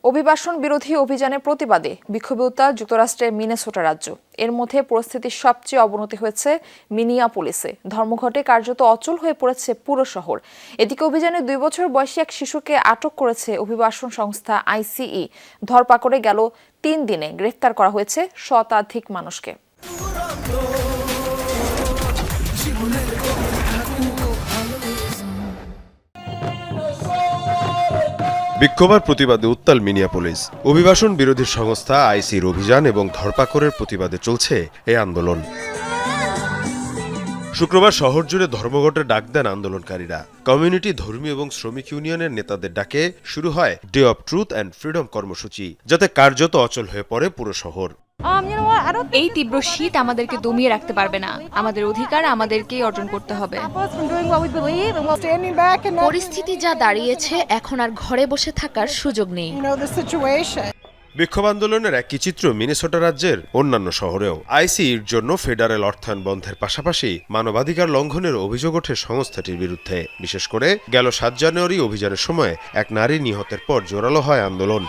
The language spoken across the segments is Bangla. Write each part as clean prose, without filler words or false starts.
অভিবাসন বিরোধী অভিযানের প্রতিবাদে বিক্ষোভে উত্তাল যুক্তরাষ্ট্রের মিনেসোটা রাজ্য। এর মধ্যে পরিস্থিতির সবচেয়ে অবনতি হয়েছে মিনিয়াপোলিসে। ধর্মঘটে কার্যত অচল হয়ে পড়েছে পুরো শহর। এদিকে অভিযানে 2 বছর বয়সী এক শিশুকে আটক করেছে অভিবাসন সংস্থা আইসিই। ধরপাকড়ে গেল 3 দিনে গ্রেফতার করা হয়েছে শতাধিক মানুষকে। বিক্ষোভের প্রতিবাদে উত্তাল মিনিয়াপোলিস। অভিবাসন বিরোধী সংস্থা আইসির অভিযান এবং ধরপাকড়ের প্রতিবাদে চলছে এই আন্দোলন। শুক্রবার শহর জুড়ে ধর্মঘটের ডাক দেন আন্দোলনকারীরা। কমিউনিটি, ধর্মীয় এবং শ্রমিক ইউনিয়নের নেতাদের ডাকে শুরু হয় day of truth and freedom কর্মসূচি, যাতে কার্যত অচল হয়ে পড়ে পুরো শহর। এই তীব্র শীত আমাদেরকে দমিয়ে রাখতে পারবে না। আমাদের অধিকার আমাদেরকেই অর্জন করতে হবে। পরিস্থিতি যা দাঁড়িয়েছে, এখন আর ঘরে বসে থাকার সুযোগ নেই। বিক্ষোভ আন্দোলনের একই চিত্র মিনেসোটা রাজ্যের অন্যান্য শহরেও। আইসিইর জন্য ফেডারেল অর্থায়ন বন্ধের পাশাপাশি মানবাধিকার লঙ্ঘনের অভিযোগ ওঠে সংস্থাটির বিরুদ্ধে। বিশেষ করে গেল 7 জানুয়ারি অভিযানের সময় এক নারী নিহতের পর জোরালো হয় আন্দোলন।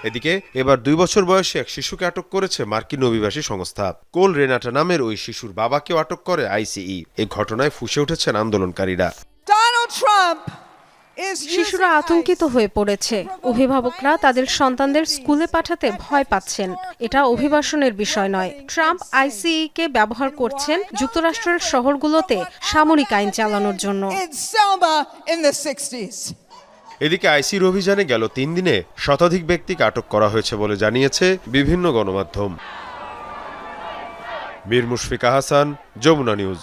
এদিকে এবার 2 বছর বয়সী এক শিশুকে আটক করেছে মার্কিন অভিবাসী সংস্থা। কোল রেনাটা নামের ওই শিশুর বাবাকেও আটক করে আইসিই। এই ঘটনায় ফুঁসে উঠেছেন আন্দোলনকারীরা। শিশুরা আতঙ্কিত হয়ে পড়েছে। অভিভাবকরা তাদের সন্তানদের স্কুলে পাঠাতে ভয় পাচ্ছেন। এটা অভিবাসনের বিষয় নয়। ট্রাম্প আইসিই কে ব্যবহার করছেন যুক্তরাষ্ট্রের শহরগুলোতে সামরিক আইন চালানোর জন্য। এদিকে আইসির অভিযানে গেল 3 দিনে শতাধিক ব্যক্তিকে আটক করা হয়েছে বলে জানিয়েছে বিভিন্ন গণমাধ্যম। মীর মুশফিকা হাসান, যমুনা নিউজ।